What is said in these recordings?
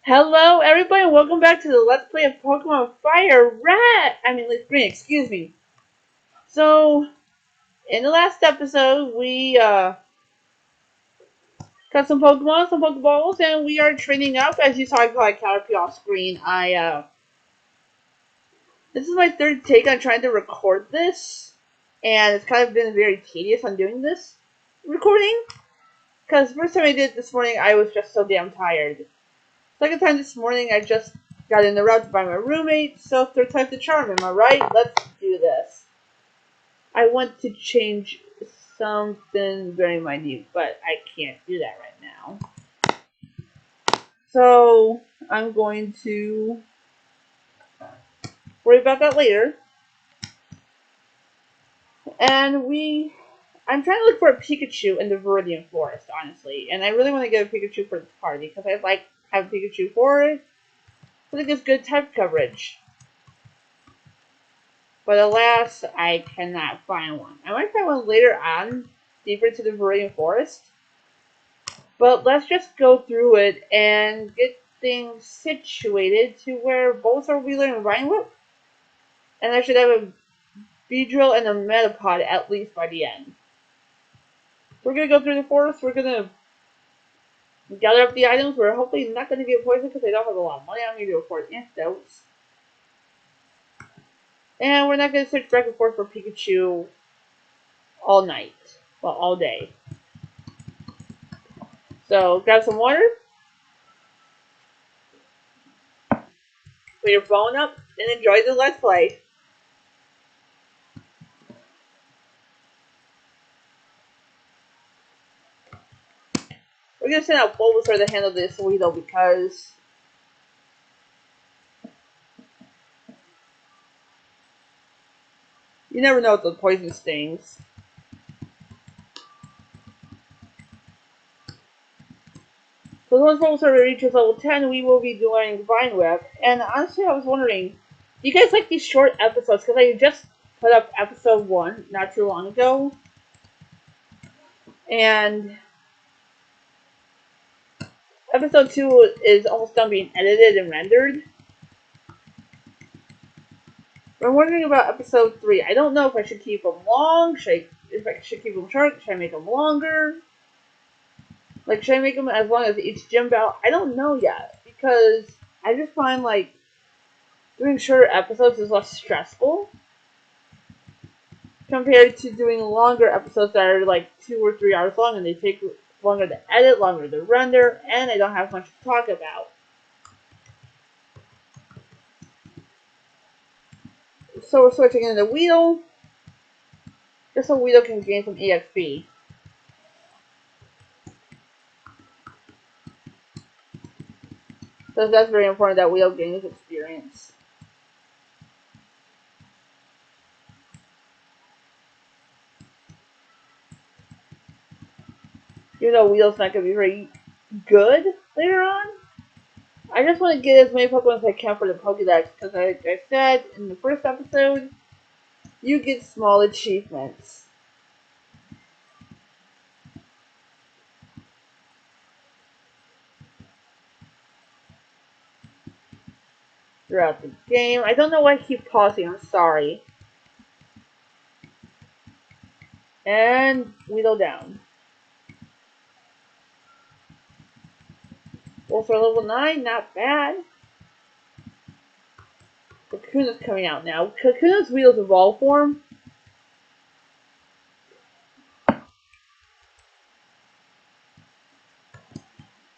Hello, everybody, and welcome back to the Let's Play of Pokemon Fire Red. Leaf Green, excuse me. So, in the last episode, we got some Pokemon, some Pokeballs, and we are training up. As you saw, I got a Caterpie off screen. This is my third take on trying to record this, and it's kind of been very tedious on doing this recording. Because first time I did it this morning, I was just so damn tired. Second time this morning, I just got in the route by my roommate, so third time's the charm, am I right? Let's do this. I want to change something very minute, but I can't do that right now. So, I'm going to worry about that later. And I'm trying to look for a Pikachu in the Viridian Forest, honestly. And I really want to get a Pikachu for this party, because I'd like to have a Pikachu for it. I think it's good type coverage. But alas, I cannot find one. I might find one later on, deeper to the Viridian Forest. But let's just go through it and get things situated to where both are Wheeler and Rhinewhip. And I should have a Beedrill and a Metapod at least by the end. We're going to go through the forest. We're going to gather up the items. We're hopefully not going to get poisoned because I don't have a lot of money. I'm going to do a for antidotes. And we're not going to search back and forth for Pikachu all night. Well, all day. So, grab some water. Put your phone up and enjoy the Let's Play. We're going to send out Bulbasaur to handle this Weedle because you never know with the poison stings. So once Bulbasaur reaches level 10, we will be doing Vine Whip. And honestly, I was wondering, do you guys like these short episodes? Because I just put up episode 1 not too long ago. And episode 2 is almost done being edited and rendered. I'm wondering about episode 3. I don't know if I should keep them long. If I should keep them short. Should I make them longer? Like, should I make them as long as each gym battle? I don't know yet. Because I just find, like, doing shorter episodes is less stressful. Compared to doing longer episodes that are, like, 2 or 3 hours long. And they take longer to edit, longer to render. And I don't have much to talk about. So we're switching into Weedle. Just so Weedle can gain some EXP. So that's very important that Weedle gains experience. Even though Weedle's not going to be very good later on. I just want to get as many Pokemon as I can for the Pokédex. Because like I said in the first episode, you get small achievements. Throughout the game. I don't know why I keep pausing, I'm sorry. And Weedle down. Well, for level 9, not bad. Kakuna's coming out now. Kakuna's Weedle's evolved form.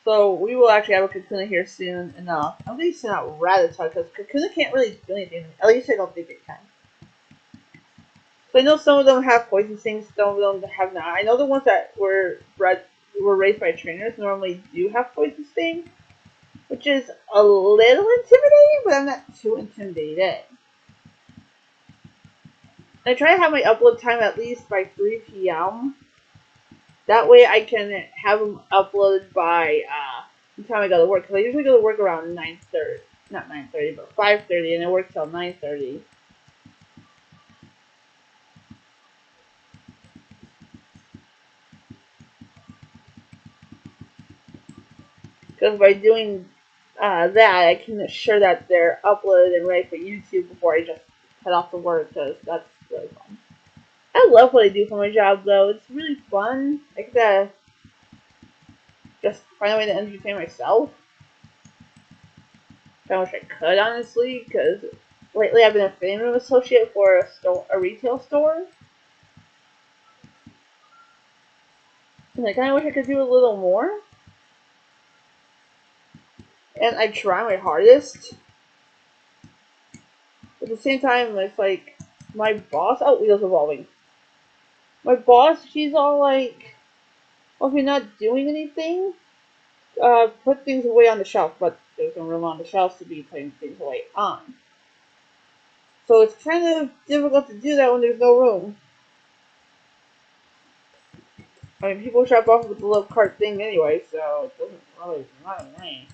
So we will actually have a Kakuna here soon enough. I'm going to send out Rattata because Kakuna can't really do anything. At least I don't think it can. So I know some of them have poison stings, some of them have not. I know the ones that were raised by trainers normally do have poison sting, which is a little intimidating, but I'm not too intimidated. I try to have my upload time at least by 3 p.m. That way I can have them uploaded by the time I go to work. Because I usually go to work around 9:30. Not 9:30, but 5:30, and I work till 9:30. Because by doing that I can ensure that they're uploaded and ready for YouTube before I just head off to work, because that's really fun. I love what I do for my job, though. It's really fun. I get to just find a way to entertain myself. I wish I could, honestly, because lately I've been a fandom associate for a retail store. And I kind of wish I could do a little more. And I try my hardest. At the same time, it's like, my boss, oh, Wheels Evolving. My boss, she's all like, well, if you're not doing anything, put things away on the shelf, but there's no room on the shelves to be putting things away on. So it's kind of difficult to do that when there's no room. I mean, people shop off with the little cart thing anyway, so it doesn't really matter to me.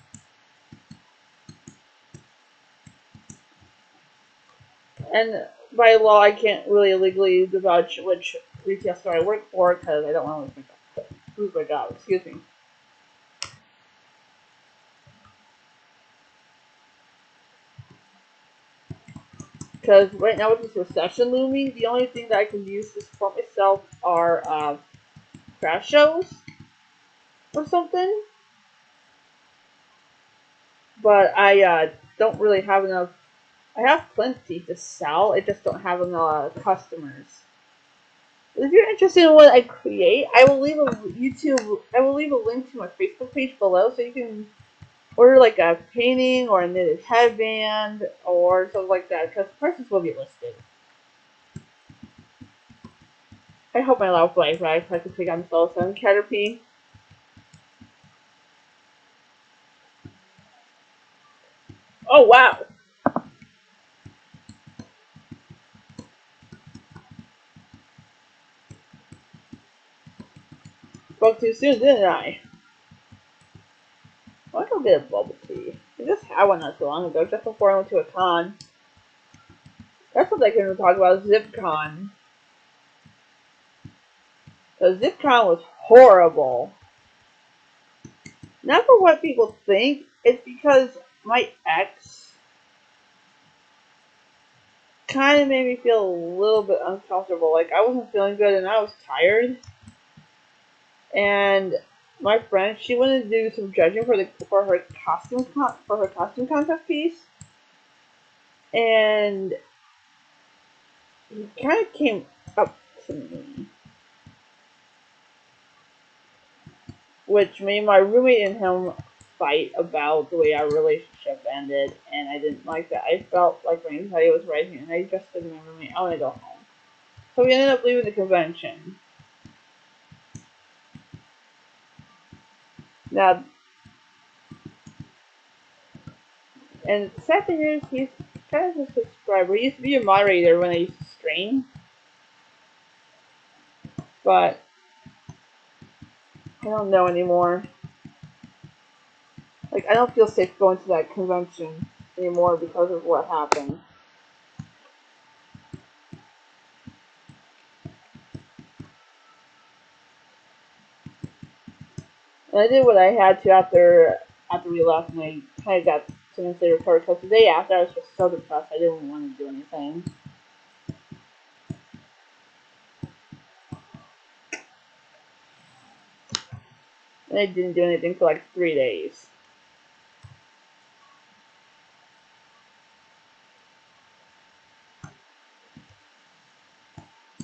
And by law, I can't really legally divulge which retail store I work for because I don't want to lose my job. Excuse me. Because right now with this recession looming, the only thing that I can use to support myself are craft shows or something. But I don't really have enough. I have plenty to sell. I just don't have enough customers. If you're interested in what I create, I will leave a link to my Facebook page below so you can order like a painting or a knitted headband or something like that, because prices will be listed. I hope my loud Wi-Fi so I can take on the cell phone. Caterpie. Oh wow! Spoke too soon, didn't I? I want to go get a bubble tea. I just had one not too long ago, just before I went to a con. That's what I can talk about, ZipCon. The ZipCon was horrible. Not for what people think, it's because my ex kind of made me feel a little bit uncomfortable. Like, I wasn't feeling good and I was tired. And my friend, she wanted to do some judging for her costume contest piece. And he kind of came up to me, which made my roommate and him fight about the way our relationship ended, and I didn't like that. I felt like my anxiety was rising, and I just said to my roommate, I want to go home. So we ended up leaving the convention. Now, and the sad thing is, he's kind of a subscriber. He used to be a moderator when I used to stream, but I don't know anymore. Like, I don't feel safe going to that convention anymore because of what happened. And I did what I had to after we left, and I kind of got to mentally recovered because the day after I was just so depressed I didn't want to do anything. And I didn't do anything for like 3 days.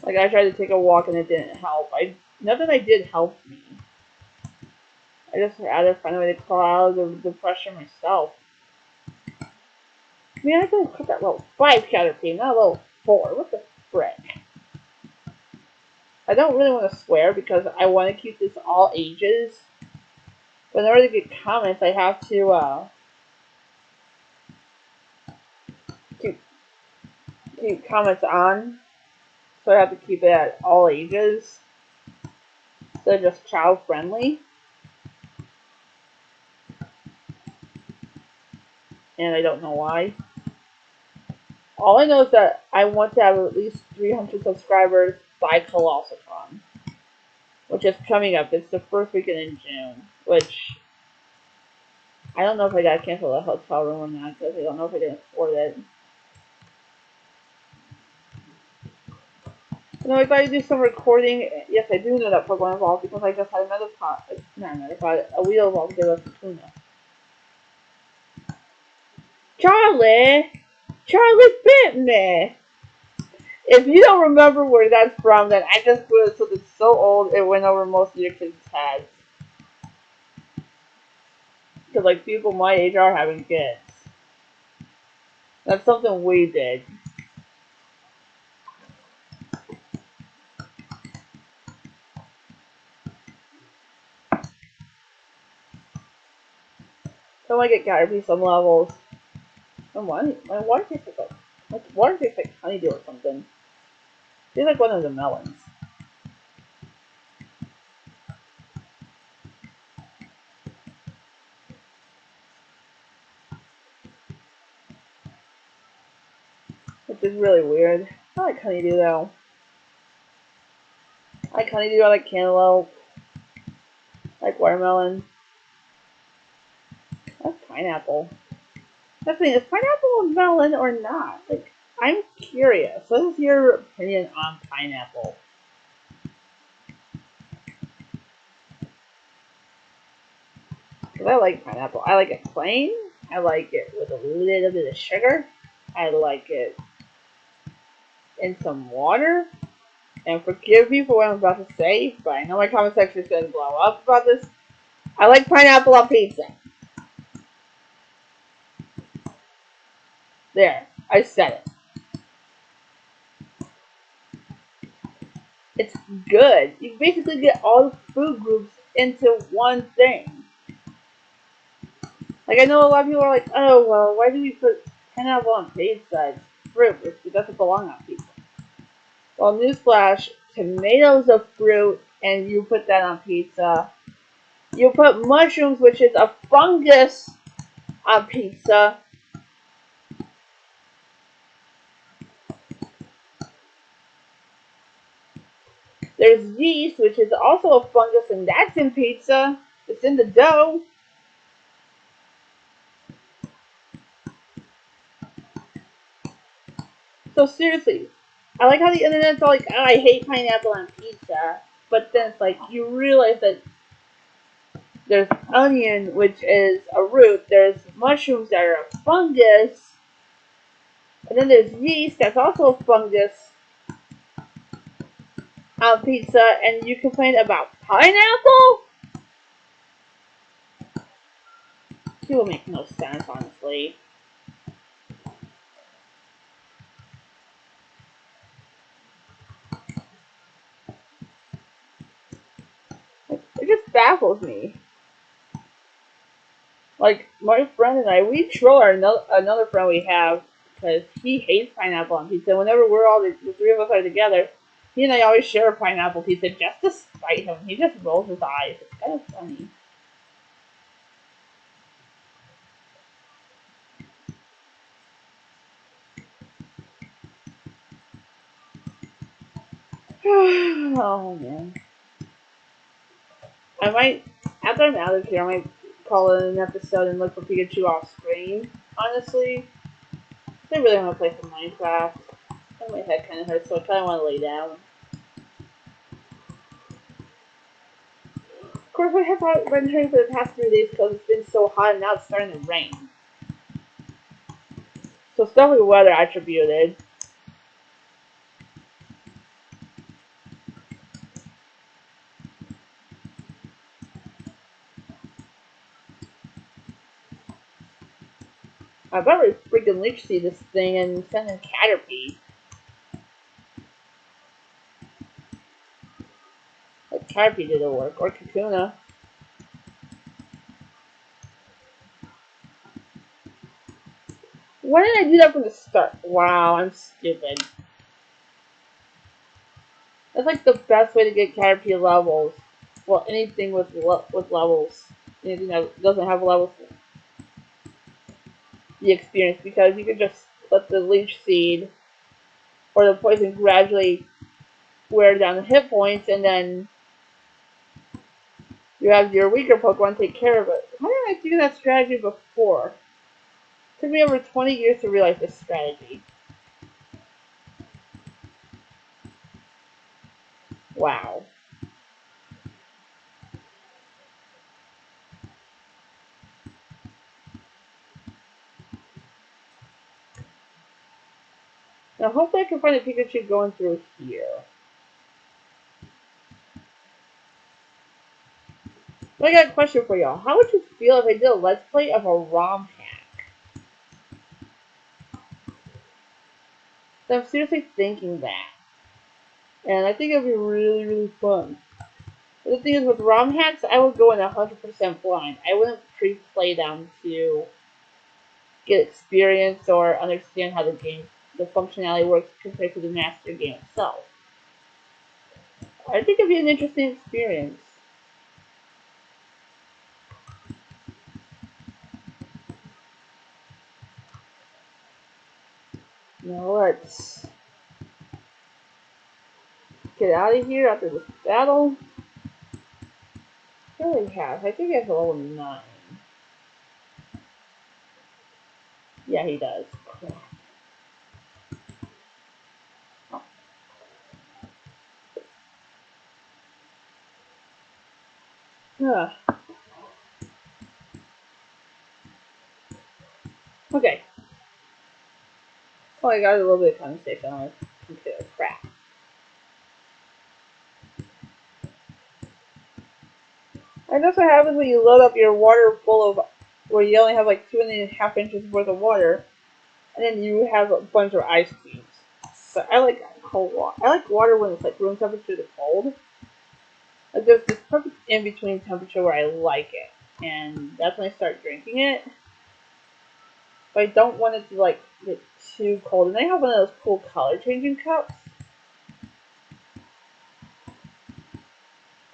Like, I tried to take a walk and it didn't help. Nothing I did helped me. I just had to find a way to crawl out of the depression myself. I mean, I could have put that level 5 Caterpie, not level 4. What the frick? I don't really want to swear because I want to keep this all ages. But in order to get comments, I have to keep comments on. So I have to keep it at all ages. So just child friendly. And I don't know why. All I know is that I want to have at least 300 subscribers by Colossicon, which is coming up. It's the first weekend in June, which I don't know if I gotta cancel the hotel room or not because I don't know if I can afford it. No, I gotta do some recording. Yes, I do know that Pokemon evolved because I just had another pot. Not another pot. A wheel evolved to us Tuna. Charlie! Charlie bit me! If you don't remember where that's from, then I just put it so it's so old it went over most of your kids' heads. Because, like, people my age are having kids. That's something we did. So I get Caterpie some levels. And my water tastes like honeydew or something. It's like one of the melons. Which is really weird. I like honeydew though. I like honeydew, I like cantaloupe. I like watermelon. I like pineapple. That's the thing, is pineapple a melon or not? Like, I'm curious. What is your opinion on pineapple? Because I like pineapple. I like it plain. I like it with a little bit of sugar. I like it in some water. And forgive me for what I'm about to say, but I know my comment section is going to blow up about this. I like pineapple on pizza. There, I said it. It's good. You basically get all the food groups into one thing. Like, I know a lot of people are like, oh, well, why do we put pineapple on pizza? It's fruit. It doesn't belong on pizza. Well, newsflash, tomatoes are fruit, and you put that on pizza. You put mushrooms, which is a fungus, on pizza. There's yeast, which is also a fungus, and that's in pizza. It's in the dough. So seriously, I like how the internet's all like, oh, I hate pineapple on pizza. But then it's like, you realize that there's onion, which is a root. There's mushrooms that are a fungus. And then there's yeast, that's also a fungus on pizza. And you complain about pineapple? It will make no sense, honestly. It just baffles me. Like, my friend and I, we troll another friend we have because he hates pineapple on pizza. Whenever we're all the three of us are together, he and I always share a pineapple pizza just to spite him. He just rolls his eyes. It's kind of funny. Oh man. I might, after I'm out of here, I might call it an episode and look for Pikachu off screen. Honestly, I really want to play some Minecraft. My head kind of hurts, so I kind of want to lay down. Of course, I have been hearing for the past 3 days because it's been so hot and now it's starting to rain. So it's definitely weather attributed. I better freaking leech seed this thing and send in Caterpie. Like Caterpie did the work, or Kakuna. Why did I do that from the start? Wow, I'm stupid. That's like the best way to get Caterpie levels. Well, anything with levels. Anything that doesn't have levels. The experience, because you can just let the leech seed or the poison gradually wear down the hit points, and then you have your weaker Pokemon take care of it. How did I do that strategy before. It took me over 20 years to realize this strategy. Wow. Now hopefully I can find a Pikachu going through here. But I got a question for y'all. How would you feel if I did a Let's Play of a ROM hack? So I'm seriously thinking that. And I think it would be really, really fun. But the thing is, with ROM hacks, I would go in 100% blind. I wouldn't pre-play them to get experience or understand how the functionality works compared to the master game itself. I think it'd be an interesting experience. Now let's get out of here after this battle. What do we have? I think he has a level 9. Yeah, he does. Okay. Oh, I got a little bit of condensation on my computer. Crap. And that's what happens when you load up your water full of, where you only have like 2.5 inches worth of water, and then you have a bunch of ice cubes. But I like cold water. I like water when it's like room temperature to cold. Like there's this perfect in between temperature where I like it, and that's when I start drinking it. But I don't want it to like get too cold. And I have one of those cool color changing cups.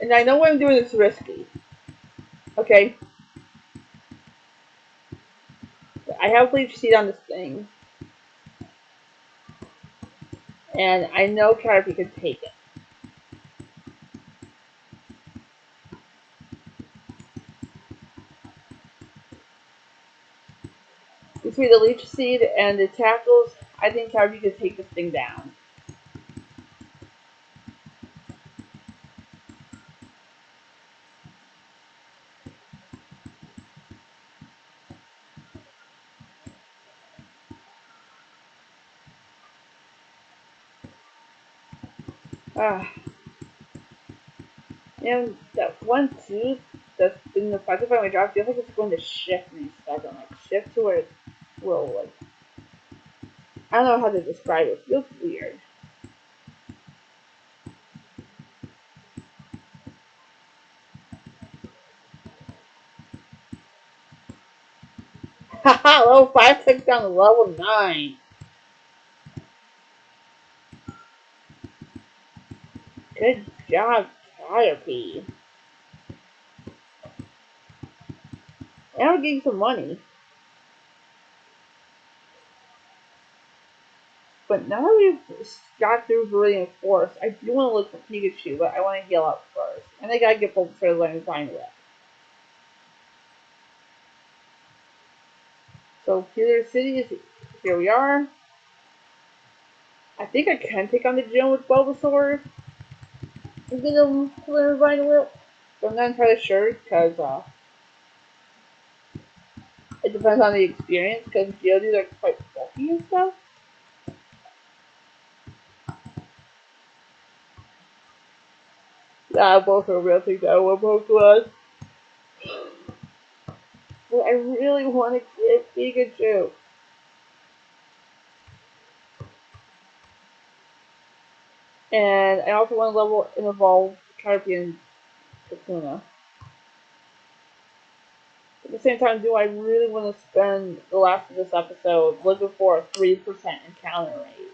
And I know what I'm doing is risky. Okay. I have bleach seed on this thing. And I know Caterpie can take it. Between the leech seed and the tackles, I think Caterpie could take this thing down. Ah. And that one tooth that's been affected by my job feels like it's going to shift in a second. Like shift to where it will like, I don't know how to describe it. It feels weird. Haha, level 5 took down to level 9. Good job, Caterpie. And I'm getting some money. But now that we've got through Viridian Forest, I do want to look for Pikachu, but I want to heal up first. And I gotta get Bulbasaur to learn Vine Whip. So, Peter City is here we are. I think I can take on the gym with Bulbasaur and get him to learn Vine Whip. But I'm not entirely sure because it depends on the experience because Geodudes are quite bulky and stuff. Yeah, both are real things I want Pokemon. But I really want to get Pikachu. And I also want to level and evolve Caterpie and Kakuna. At the same time, do I really want to spend the last of this episode looking for a 3% encounter rate?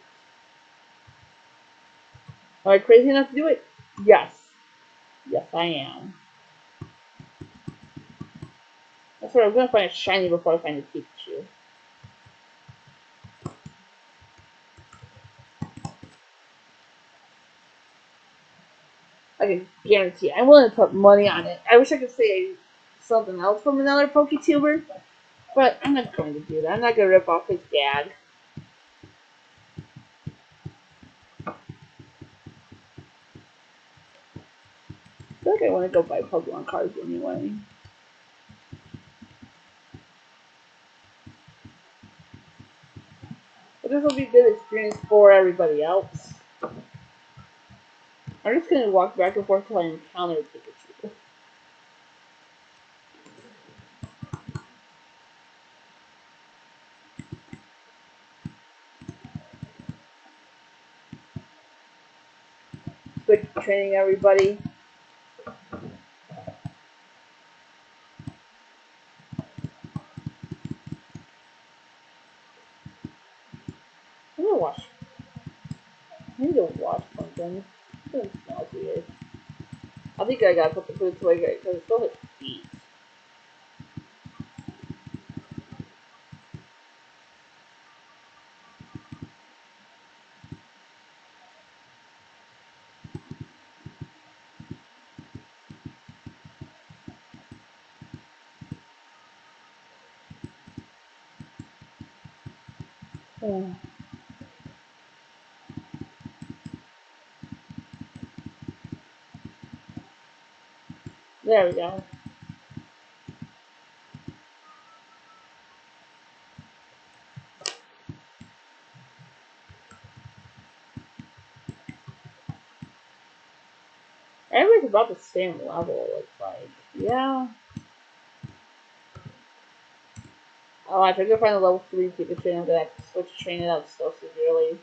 Am I crazy enough to do it? Yes. Yes, I am. That's right, I'm going to find a shiny before I find a Pikachu. I can guarantee it. I'm willing to put money on it. I wish I could say something else from another PokeTuber, but I'm not going to do that. I'm not going to rip off his gag. I feel like I want to go buy Pokemon cards anyway. But this will be a good experience for everybody else. I'm just going to walk back and forth till I encounter Pikachu. Quick training, everybody. I'm gonna wash. I need to wash something. It smells weird. I think I gotta put the food away because it still has feet. Oh. There we go. Everybody's about the same level, it looks like. Yeah. Oh, I tried to find a level 3 Pikachu and I'm gonna have to switch training out so severely.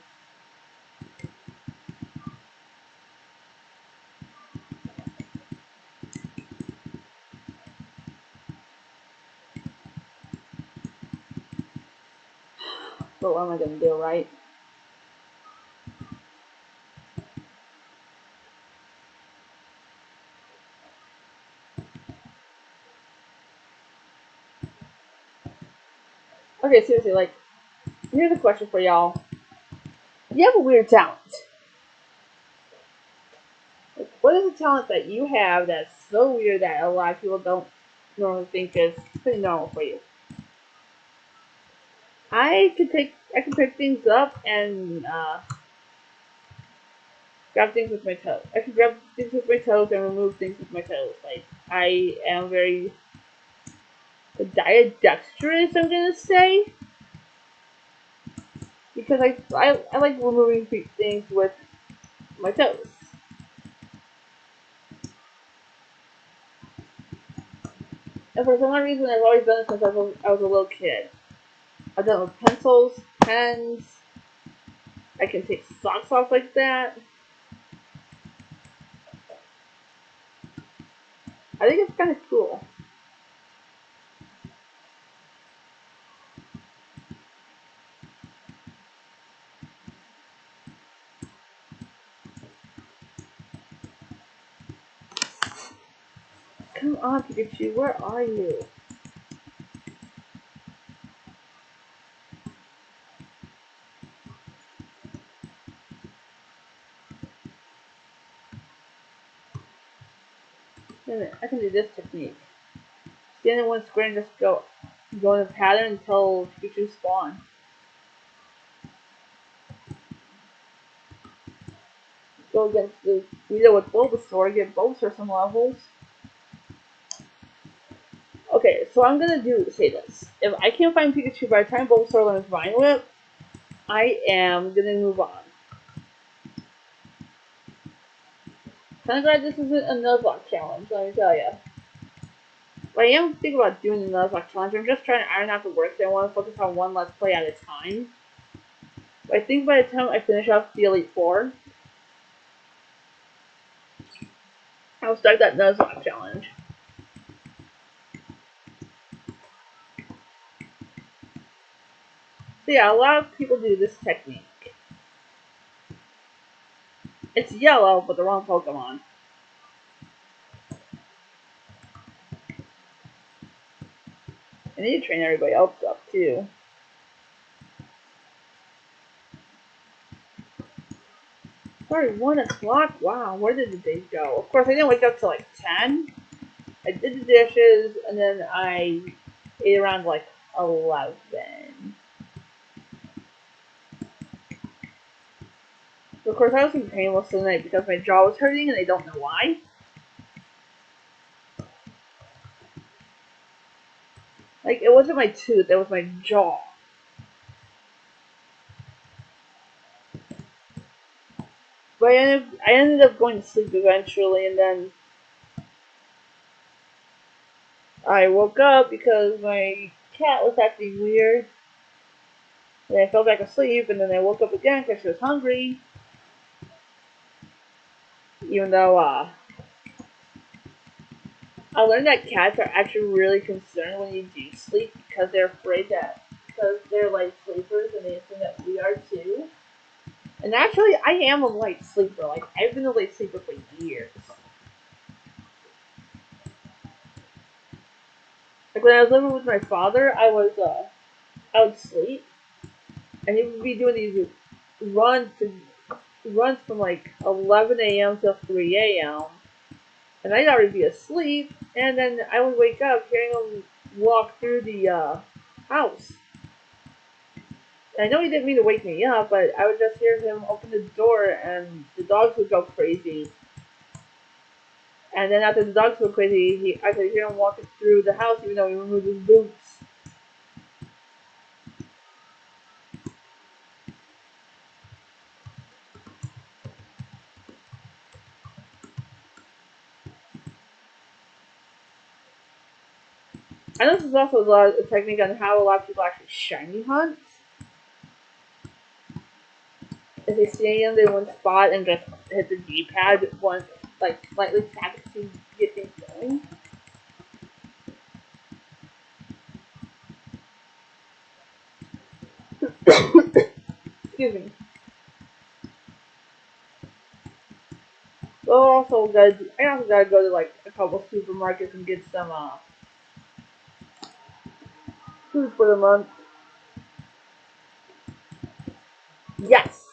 But what am I gonna do, right? Okay, seriously, like, here's a question for y'all. You have a weird talent. Like, what is a talent that you have that's so weird that a lot of people don't normally think is pretty normal for you? I can pick things up and grab things with my toes. I can grab things with my toes and remove things with my toes. Like, I am very dexterous, I'm gonna say, because I like removing things with my toes. And for some reason, I've always done it since I was a little kid. I've done it with pencils, pens. I can take socks off like that. I think it's kind of cool. Come on, Pikachu, where are you? Wait a minute, I can do this technique. Stand in one square and just go in a pattern until Pikachu spawn. Go against the leader with Bulbasaur, get Bulbasaur some levels. Okay, so I'm gonna say this. If I can't find Pikachu by the time Bulbasaur learns Vine Whip, I am gonna move on. Kinda glad this isn't a Nuzlocke challenge, let me tell ya. But I am thinking about doing the Nuzlocke challenge. I'm just trying to iron out the work that I want to focus on one Let's Play at a time. But I think by the time I finish off the Elite Four, I'll start that Nuzlocke challenge. So yeah, a lot of people do this technique. It's yellow, but the wrong Pokemon. I need to train everybody else up too. Sorry, 1 o'clock? Wow, where did the day go? Of course, I didn't wake up till like 10. I did the dishes, and then I ate around like 11. Of course, I was in pain most of the night because my jaw was hurting, and I don't know why. Like, it wasn't my tooth, it was my jaw. But I ended up going to sleep eventually, and then I woke up because my cat was acting weird. And I fell back asleep, and then I woke up again because she was hungry. Even though I learned that cats are actually really concerned when you do sleep because they're afraid that because they're light sleepers and they assume that we are too. And actually, I am a light sleeper. Like I've been a light sleeper for years. Like when I was living with my father, I would sleep, and he would be doing these runs to, runs from like 11 a.m. till 3 a.m. And I'd already be asleep, and then I would wake up hearing him walk through the house. And I know he didn't mean to wake me up, but I would just hear him open the door, and the dogs would go crazy. And then after the dogs go crazy, I could hear him walking through the house, even though he removed his boots. I know this is also a technique on how a lot of people actually shiny hunt. If they stay in one spot and just hit the D-pad once, like slightly tap it to get things going. Excuse me. Well, I also gotta go to like a couple supermarkets and get some food for the month. Yes.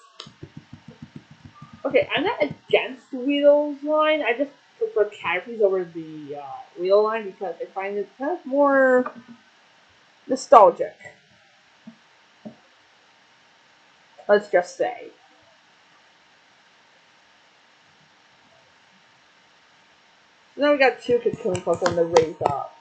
Okay, I'm not against Weedle's line. I just prefer Caterpie's over the Weedle line because I find it kind of more nostalgic. Let's just say. So now we got two Cocoon Pokemon to raise up.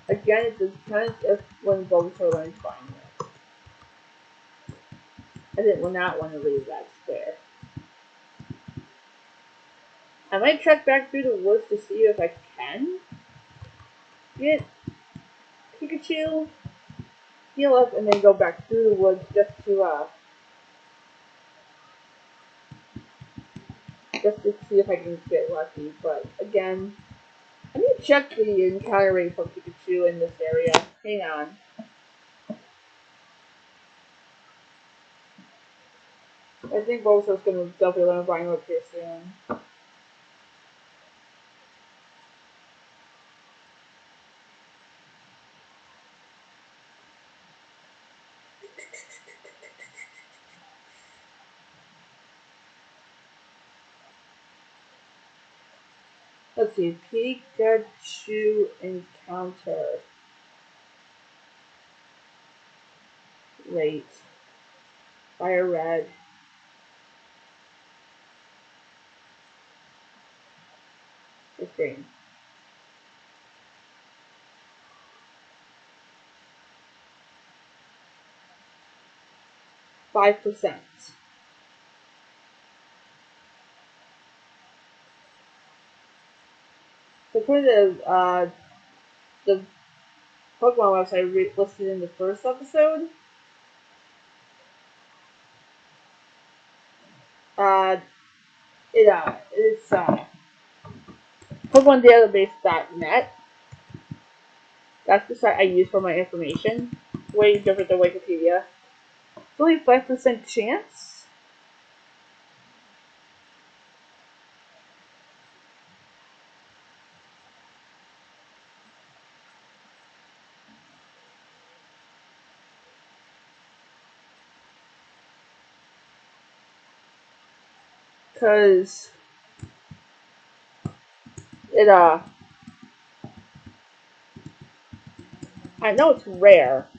Again, it depends if when Bulbasaur learns Flying. I did not want to leave that square. I might trek back through the woods to see if I can get Pikachu, heal up, and then go back through the woods just to see if I can get lucky. But again, I need to check the encounter rate for Pikachu in this area. Hang on. I think Bulbasaur's gonna definitely learn Vine Whip here soon. Let's see, Pikachu encounter rate. Fire Red. It's green. 5%. So according to the Pokemon website listed in the first episode, uh, it's PokemonDatabase.net. That's the site I use for my information. Way different than Wikipedia. It's only 5% chance. Because it, I know it's rare.